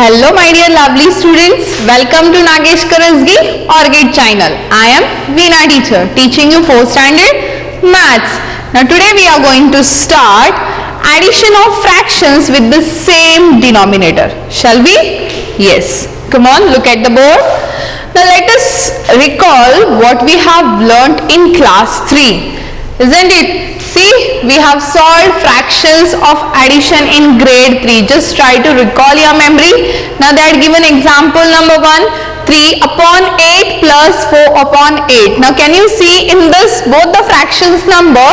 Hello my dear lovely students, welcome to Nagesh Karasgi Orchid channel. I am Veena teacher teaching you 4th standard maths. Now today we are going to start addition of fractions with the same denominator. Shall we? Yes. Come on, look at the board. Now let us recall what we have learnt in class 3. Isn't it? See, we have solved fractions of addition in grade 3. Just try to recall your memory. Now they had given example number 1, 3 upon 8 plus 4 upon 8. Now can you see in this both the fractions number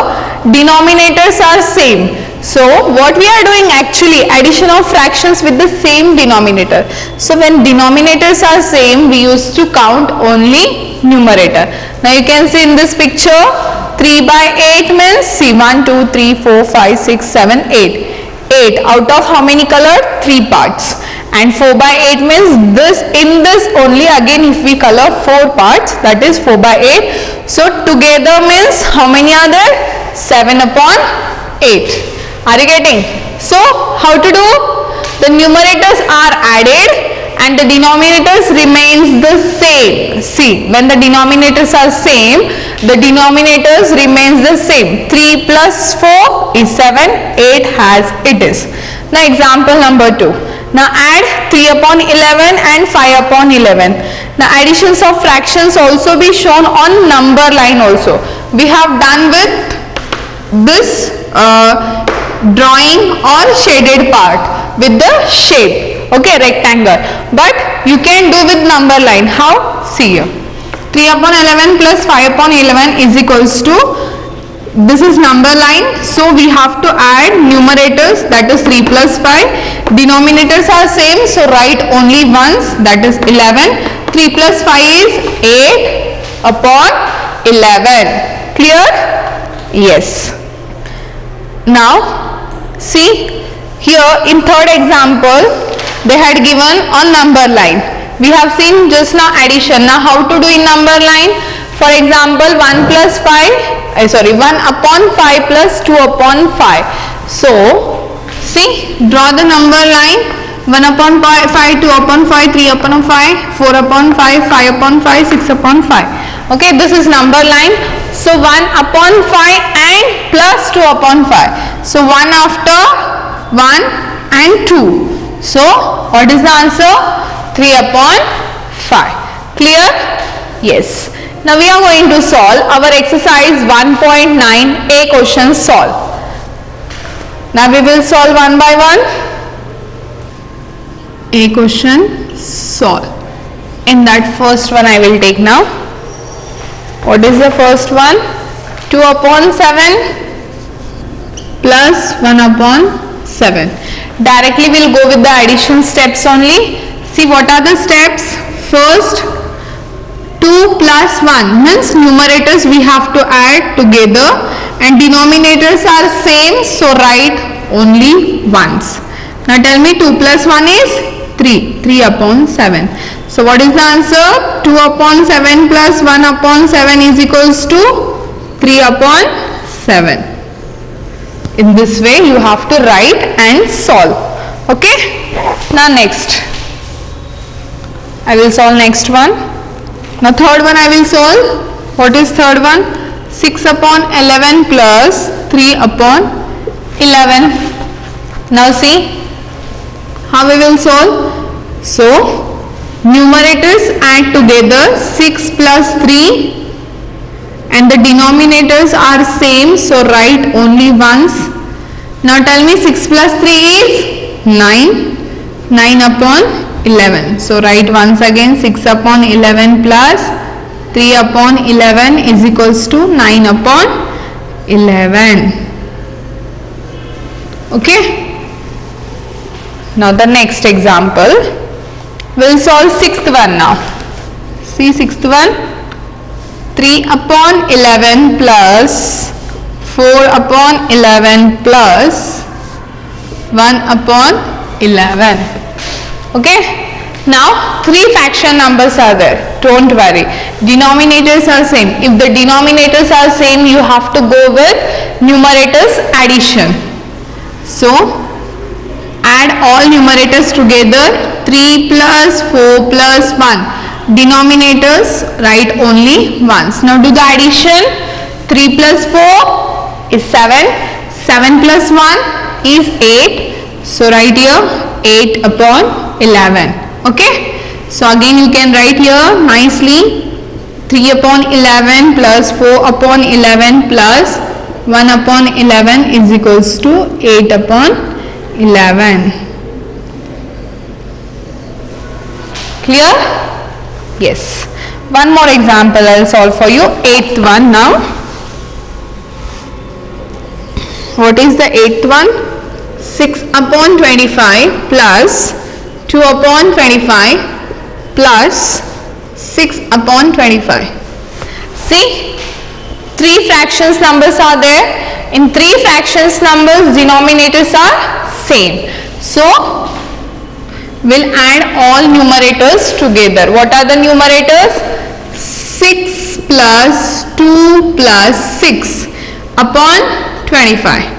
denominators are same. So what we are doing actually addition of fractions with the same denominator. So when denominators are same we used to count only numerator. Now you can see in this picture 3 by 8 means see 1, 2, 3, 4, 5, 6, 7, 8. 8 out of how many color? 3 parts. And 4 by 8 means this in this only again if we color 4 parts, that is 4 by 8. So together means how many are there? 7 upon 8. Are you getting? So how to do? The numerators are added and the denominators remains the same. See, when the denominators are same, the denominators remains the same. 3 plus 4 is 7, 8 as it is. Now example number 2. Now add 3 upon 11 and 5 upon 11. Now additions of fractions also be shown on number line also. We have done with this drawing or shaded part with the shape, okay, rectangle, but you can do with number line. How? See here, 3 upon 11 plus 5 upon 11 is equals to, this is number line, so we have to add numerators, that is 3 plus 5, denominators are same, so write only once, that is 11, 3 plus 5 is 8 upon 11, clear? Yes. Now see here in third example they had given on number line. We have seen just now addition. Now how to do in number line? For example 1 plus 5 1 upon 5 plus 2 upon 5. So see, draw the number line. 1 upon 5, 2 upon 5, 3 upon 5, 4 upon 5, 5 upon 5, 6 upon 5. Okay, this is number line. So 1 upon 5 and plus 2 upon 5. So 1 after 1 and 2. So what is the answer? 3 upon 5. Clear? Yes. Now we are going to solve our exercise 1.9 A question solve. Now we will solve one by one. A question solve. In that first one I will take now. What is the first one? 2 upon 7 plus 1 upon 7. Directly we will go with the addition steps only. See what are the steps? First 2 plus 1 means numerators we have to add together and denominators are same, so write only once. Now tell me 2 plus 1 is 3 upon 7. So what is the answer? 2 upon 7 plus 1 upon 7 is equals to 3 upon 7. In this way you have to write and solve. Okay. Now next. I will solve next one. Now third one I will solve. What is third one? 6 upon 11 plus 3 upon 11. Now see how we will solve. So numerators add together 6 plus 3 and the denominators are same, so write only once. Now tell me 6 plus 3 is 9 upon 11. So write once again 6 upon 11 plus 3 upon 11 is equals to 9 upon 11. Okay. Now the next example. We'll solve sixth one now. See sixth one. 3 upon 11 plus 4 upon 11 plus 1 upon 11. Okay. Now 3 fraction numbers are there. Don't worry. Denominators are same. If the denominators are same, you have to go with numerators addition. So add all numerators together. 3 plus 4 plus 1. Denominators, write only once. Now do the addition. 3 plus 4 is 7. 7 plus 1 is 8. So write here 8 upon 11. Okay. So again you can write here nicely. 3 upon 11 plus 4 upon 11 plus 1 upon 11 is equals to 8 upon 11. Clear? Yes. One more example I will solve for you. 8th one now. What is the 8th one? 6 upon 25 plus 2 upon 25 plus 6 upon 25. See, 3 fractions numbers are there. In 3 fractions numbers, denominators are same. So, we'll add all numerators together. What are the numerators? 6 plus 2 plus 6 upon 25.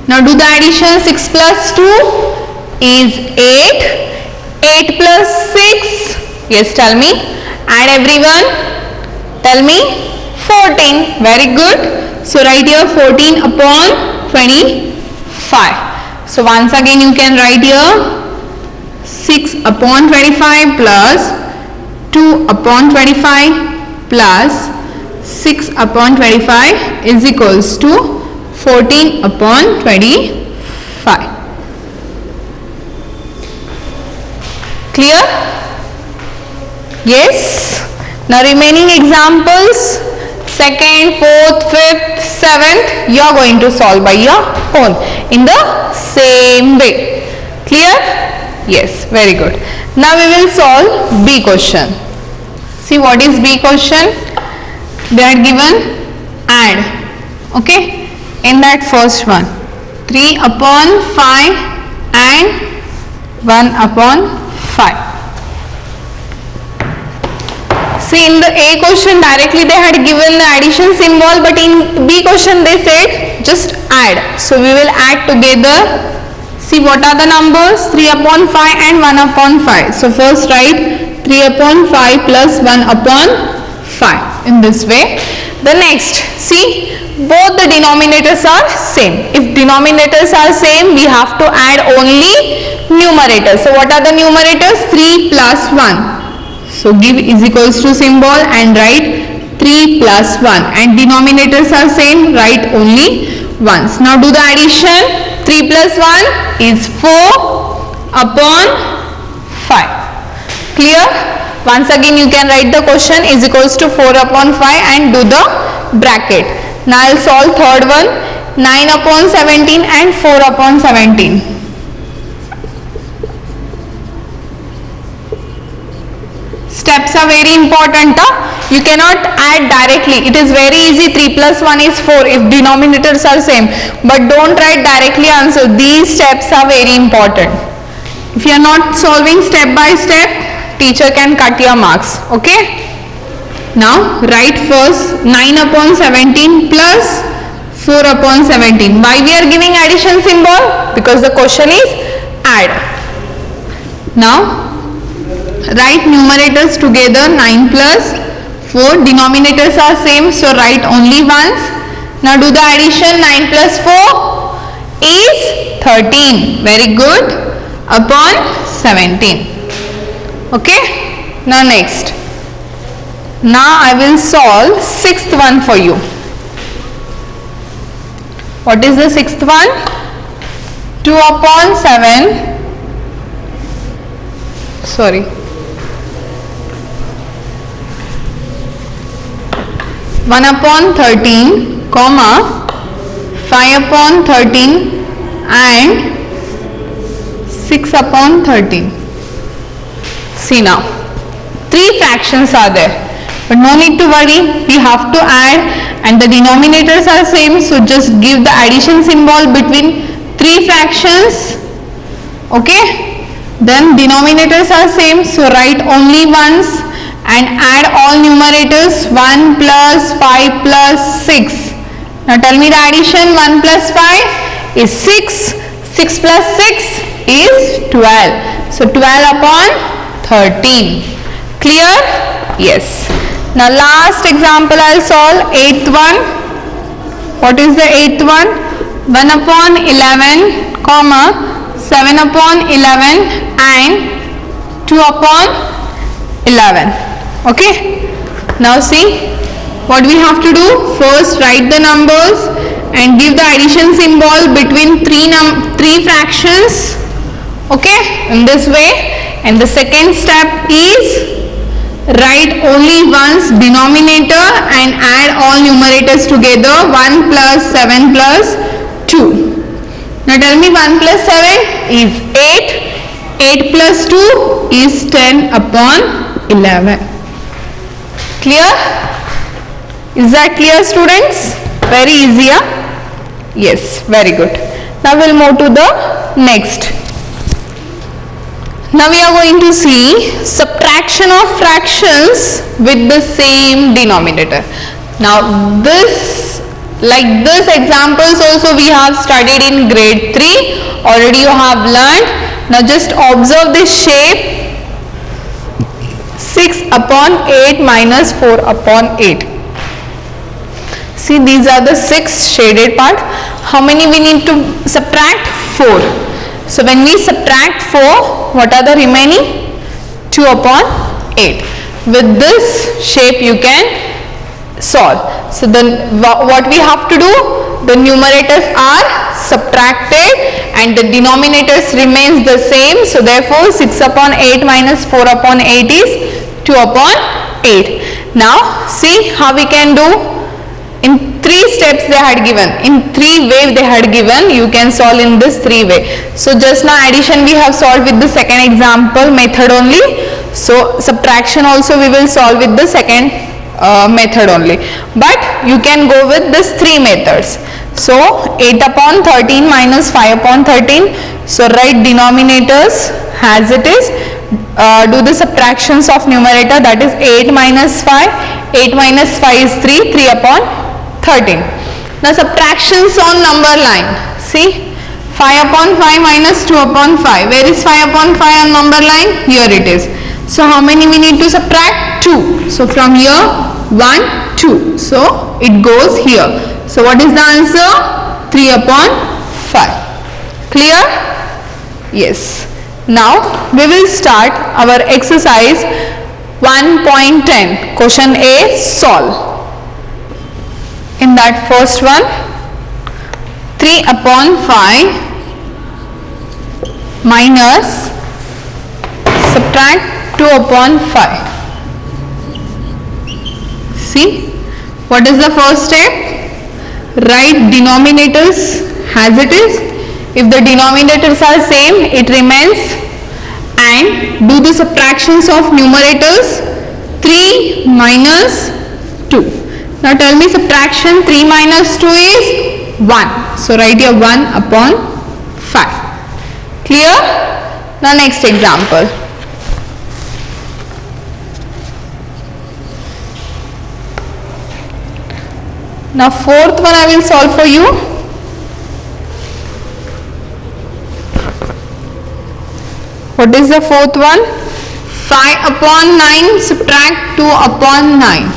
Now do the addition. 6 plus 2 is 8. 8 plus 6. Yes, tell me. Add everyone. Tell me. 14. Very good. So write here 14 upon 25. So once again you can write here 6 upon 25 plus 2 upon 25 plus 6 upon 25 is equals to 14 upon 25. Clear? Yes. Now remaining examples, 2nd, 4th, 5th, 7th, you are going to solve by your own in the same way. Clear? Yes, very good. Now we will solve B question. See what is B question? They are given add. Okay. In that first one, 3 upon 5 and 1 upon 5. See, in the A question directly they had given the addition symbol, but in B question they said just add. So we will add together. See what are the numbers? 3 upon 5 and 1 upon 5. So first write 3 upon 5 plus 1 upon 5 in this way. The next, see, both the denominators are same. If denominators are same, we have to add only numerators. So what are the numerators? 3 plus 1. So give is equals to symbol and write 3 plus 1. And denominators are same, write only once. Now do the addition. 3 plus 1 is 4 upon 5. Clear? Once again you can write the question is equals to 4 upon 5 and do the bracket. Now I will solve third one. 9 upon 17 and 4 upon 17. Steps are very important. You cannot add directly. It is very easy. 3 plus 1 is 4 if denominators are same. But don't write directly answer. These steps are very important. If you are not solving step by step, teacher can cut your marks. Okay. Now write first 9 upon 17 plus 4 upon 17. Why we are giving addition symbol? Because the question is add. Now write numerators together. 9 plus 4. Denominators are same, so write only once. Now do the addition. 9 plus 4 is 13. Very good. Upon 17. Okay. Now next. Now I will solve 6th one for you. What is the 6th one? 2 upon 7. Sorry. 1 upon 13, comma, 5 upon 13 and 6 upon 13. See now, 3 fractions are there, but no need to worry, we have to add and the denominators are same, so just give the addition symbol between 3 fractions. Okay, then denominators are same, so write only once and add all numerators. 1 plus 5 plus 6. Now tell me the addition. 1 plus 5 is 6. 6 plus 6 is 12. So 12 upon 13. Clear? Yes. Now last example I'll solve. 8th one. What is the 8th one? 1 upon 11 comma 7 upon 11 and 2 upon 11. Okay. Now see what we have to do. First write the numbers and give the addition symbol between three fractions. Okay, in this way. And the second step is write only once denominator and add all numerators together. 1 plus 7 plus 2. Now tell me 1 plus 7 is 8. 8 plus 2 is 10 upon 11. Clear? Is that clear, students? Very easy, yeah? Yes, very good. Now we'll move to the next. Now we are going to see subtraction of fractions with the same denominator. Now this, like this examples also we have studied in grade 3. Already you have learned. Now just observe this shape. 6 upon 8 minus 4 upon 8. See, these are the 6 shaded part. How many we need to subtract? 4. So when we subtract 4, what are the remaining? 2 upon 8. With this shape you can solve. So then what we have to do? The numerators are subtracted and the denominators remains the same. So therefore 6 upon 8 minus 4 upon 8 is 2 upon 8. Now see how we can do. In 3 steps they had given. In 3 ways they had given. You can solve in this 3 way. So just now addition we have solved with the second example method only. So subtraction also we will solve with the second method only. But you can go with this 3 methods. So 8 upon 13 minus 5 upon 13. So write denominators as it is. Do the subtractions of numerator, that is 8 minus 5. 8 minus 5 is 3. 3 upon 13. Now subtractions on number line. See, 5 upon 5 minus 2 upon 5. Where is 5 upon 5 on number line? Here it is. So how many we need to subtract? 2. So from here 1, 2. So it goes here. So what is the answer? 3 upon 5. Clear? Yes. Now we will start our exercise 1.10. Question A, solve. In that first one, 3 upon 5 minus subtract 2 upon 5. See, what is the first step? Write denominators as it is. If the denominators are same, it remains, and do the subtractions of numerators. 3 minus 2. Now tell me subtraction 3 minus 2 is 1. So write here 1 upon 5. Clear? Now next example. Now fourth one I will solve for you. What is the fourth one? 5 upon 9 subtract 2 upon 9.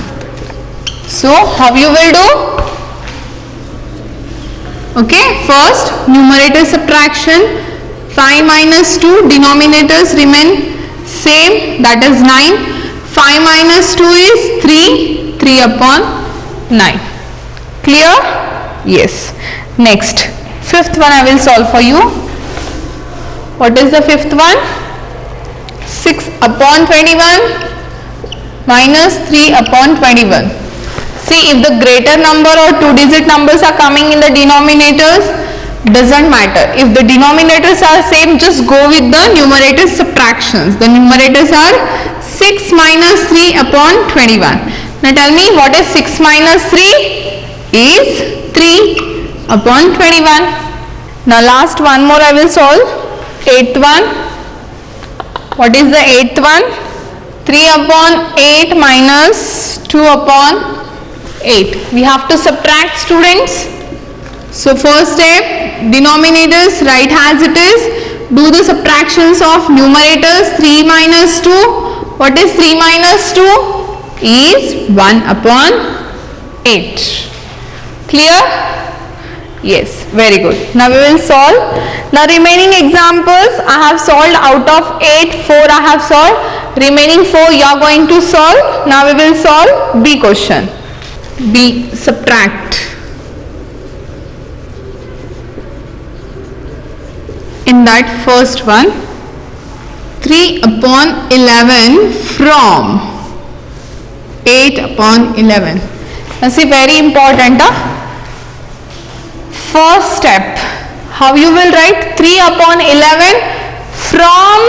So how you will do? Okay, first numerator subtraction. 5 minus 2, denominators remain same, that is 9. 5 minus 2 is 3. 3 upon 9. Clear? Yes. Next, fifth one I will solve for you. What is the fifth one? 6 upon 21 minus 3 upon 21. See, if the greater number or 2-digit numbers are coming in the denominators, doesn't matter. If the denominators are same, just go with the numerator subtractions. The numerators are 6 minus 3 upon 21. Now tell me, what is 6 minus 3? Is 3 upon 21. Now last one more I will solve. 8th one. What is the 8th one? 3 upon 8 minus 2 upon 8. We have to subtract, students. So first step, denominators write as it is. do the subtractions of numerators. 3 minus 2. What is 3 minus 2? Is 1 upon 8. Clear? Yes, very good. Now we will solve. Now remaining examples I have solved. Out of 8, 4 I have solved. Remaining 4 you are going to solve. Now we will solve B question. B, subtract. In that first one, 3 upon 11 from 8 upon 11. Now see, very important. First step, how you will write 3 upon 11 from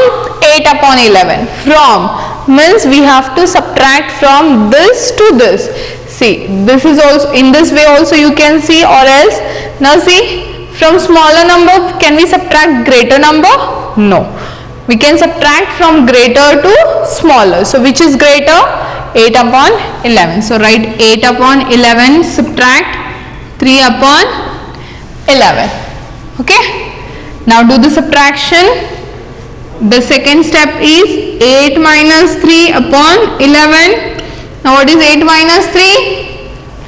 8 upon 11. From means we have to subtract from this to this. See, this is also, in this way also you can see, or else, now see, from smaller number can we subtract greater number? No. We can subtract from greater to smaller. So which is greater? 8 upon 11. So write 8 upon 11, subtract 3 upon 11. Okay. Now do the subtraction. The second step is 8 minus 3 upon 11. Now what is 8 minus 3?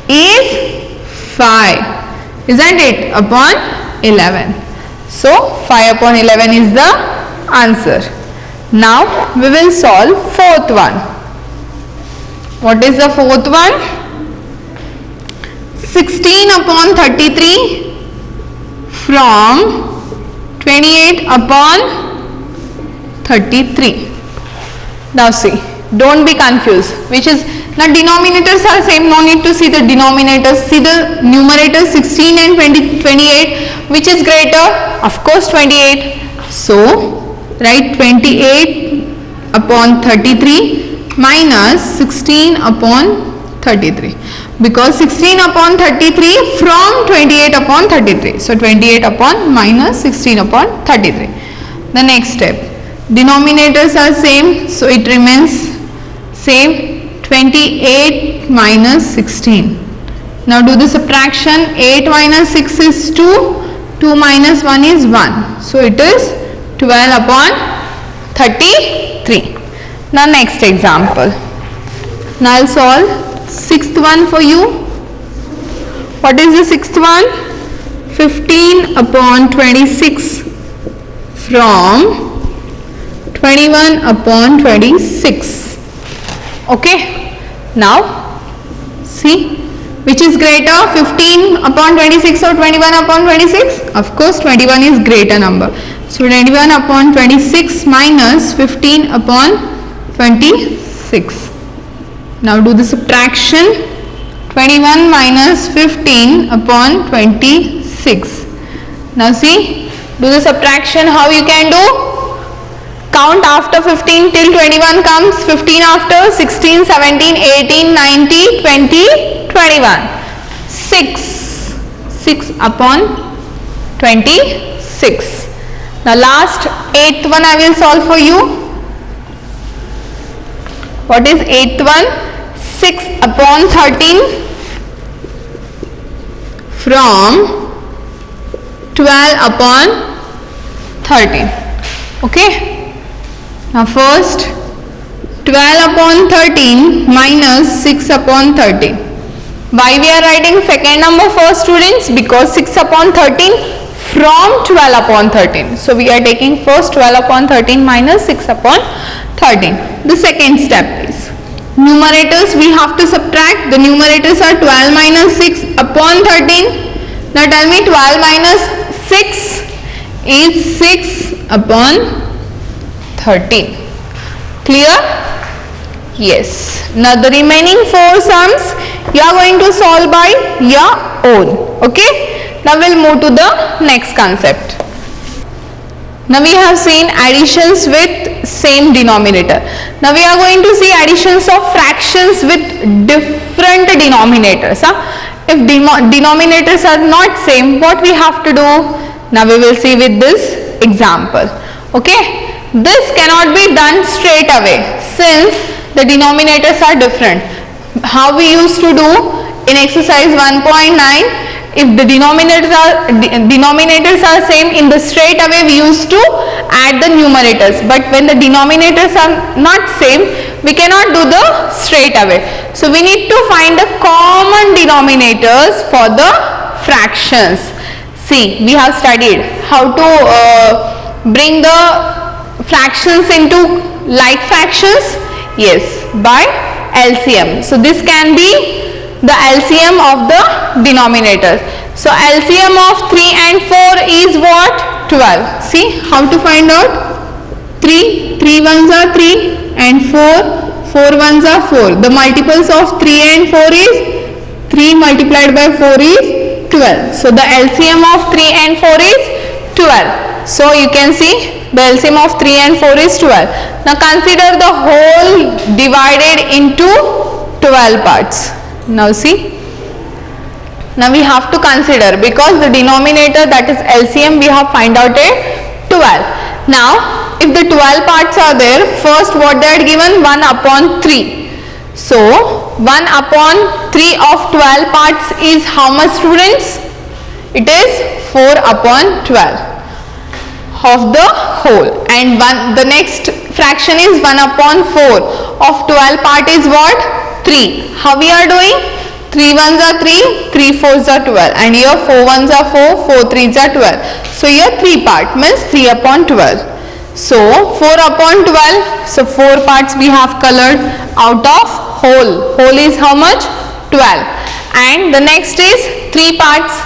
Is 5. Isn't it? Upon 11. So 5 upon 11 is the answer. Now we will solve fourth one. What is the fourth one? 16 upon 33 from 28 upon 33. Now see, don't be confused. Which is, now denominators are same, no need to see the denominators. See the numerators 16 and 28. Which is greater? Of course 28. So write 28 upon 33 minus 16 upon 33. Because 16 upon 33 from 28 upon 33. So 28 upon minus 16 upon 33. The next step. Denominators are same. So it remains same. 28 minus 16. Now do the subtraction. 8 minus 6 is 2. 2 minus 1 is 1. So it is 12 upon 33. Now next example. Now I'll solve sixth one for you. What is the sixth one? 15 upon 26 from 21 upon 26. Okay. Now see, which is greater, 15 upon 26 or 21 upon 26? Of course 21 is greater number. So 21 upon 26 minus 15 upon 26. Now do the subtraction. 21 minus 15 upon 26. Now see, do the subtraction. How you can do? Count after 15 till 21 comes. 15 after, 16, 17, 18, 19, 20, 21. 6 upon 26. Now last eighth one I will solve for you. What is eighth one? 6 upon 13 from 12 upon 13. Okay. Now first 12 upon 13 minus 6 upon 13. Why we are writing second number first, students? Because 6 upon 13 from 12 upon 13. So we are taking first 12 upon 13 minus 6 upon 13. The second step is numerators we have to subtract. The numerators are 12 minus 6 upon 13. Now tell me, 12 minus 6 is 6 upon 13. Clear? Yes. Now the remaining 4 sums you are going to solve by your own. Okay. Now we'll move to the next concept. Now we have seen additions with same denominator. Now we are going to see additions of fractions with different denominators. If denominators are not same, what we have to do? Now we will see with this example. Okay. This cannot be done straight away since the denominators are different. How we used to do in exercise 1.9, if the denominators are same, in the straight away we used to add the numerators, but when the denominators are not same, we cannot do the straight away. So we need to find the common denominators for the fractions. See, we have studied how to bring the fractions into like fractions. Yes, by LCM. So this can be the LCM of the denominators. So LCM of 3 and 4 is what? 12. See how to find out? 3 ones are 3 and 4 ones are 4. The multiples of 3 and 4 is 3 multiplied by 4 is 12. So the LCM of 3 and 4 is 12. So you can see the LCM of 3 and 4 is 12. Now consider the whole divided into 12 parts. Now see, now we have to consider, because the denominator, that is LCM, we have find out a 12. Now if the 12 parts are there, first what they are given? 1 upon 3. So 1 upon 3 of 12 parts is how much, students? It is 4 upon 12 of the whole, and the next fraction is 1 upon 4 of 12 part is what? 3. How we are doing? 3 ones are 3, 3 fours are 12, and here 4 ones are 4, 4 threes are 12. So here 3 part means 3 upon 12. So 4 upon 12, so 4 parts we have colored out of whole. Whole is how much? 12. And the next is 3 parts.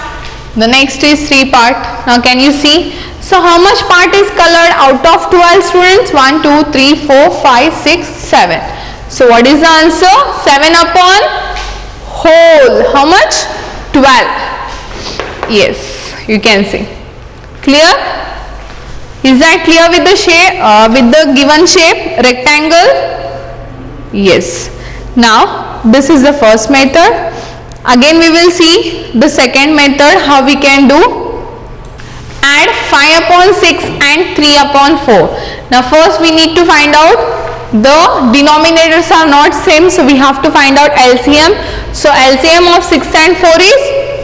The next is 3 part. Now can you see? So how much part is colored out of 12, students? 1, 2, 3, 4, 5, 6, 7. So what is the answer? 7 upon whole. How much? 12. Yes, you can see. Clear? Is that clear with the shape, with the given shape, rectangle? Yes. Now this is the first method. Again we will see the second method, how we can do. Add 5 upon 6 and 3 upon 4. Now first we need to find out, the denominators are not same, so we have to find out LCM. So LCM of 6 and 4 is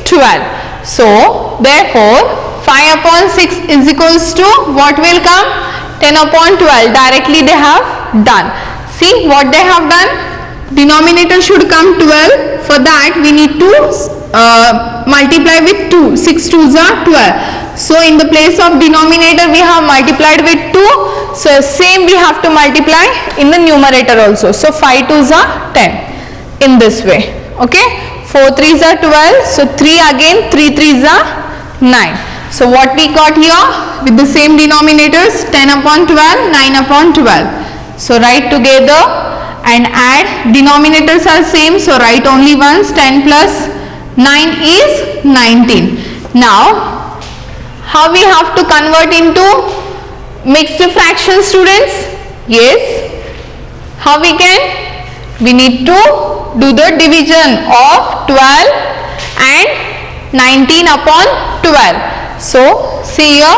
12. So therefore 5 upon 6 is equals to what will come? 10 upon 12. Directly they have done. See what they have done? Denominator should come 12. For that we need to multiply with 2. 6 twos are 12. So in the place of denominator we have multiplied with 2. So same we have to multiply in the numerator also. So 5 twos are 10 in this way. Okay. 4 threes are 12. So 3 again, 3 threes are 9. So what we got here with the same denominators? 10 upon 12, 9 upon 12. So write together and add. Denominators are same, so write only once. 10 plus 9 is 19. Now how we have to convert into mixed fraction, students? Yes. How we can? We need to do the division of 12 and 19 upon 12. So see here.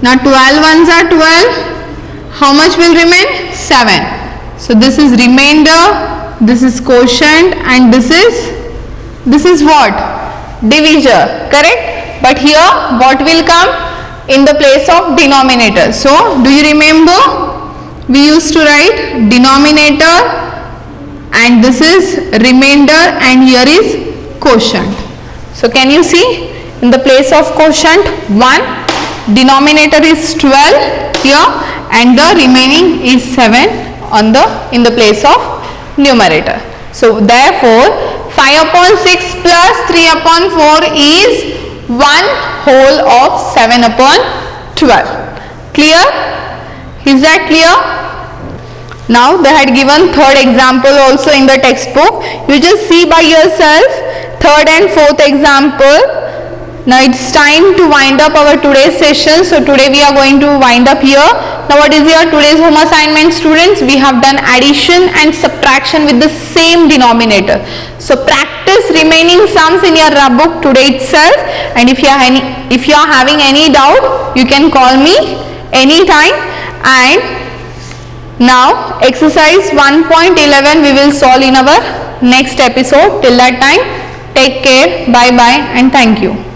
Now 12 ones are 12. How much will remain? 7. So this is remainder, this is quotient, and this is what? Divisor, correct? But here what will come in the place of denominator? So do you remember? We used to write denominator, and this is remainder, and here is quotient. So can you see? In the place of quotient 1, denominator is 12 here, and the remaining is 7 in the place of numerator. So therefore 5 upon 6 plus 3 upon 4 is 1 whole of 7 upon 12. Clear? Is that clear? Now they had given third example also in the textbook. You just see by yourself third and fourth example. Now it's time to wind up our today's session. So today we are going to wind up here. Now what is your today's home assignment, students? We have done addition and subtraction with the same denominator. So practice remaining sums in your book today itself, and if you are having any doubt, you can call me anytime. And now exercise 1.11 we will solve in our next episode. Till that time, take care, bye bye, and thank you.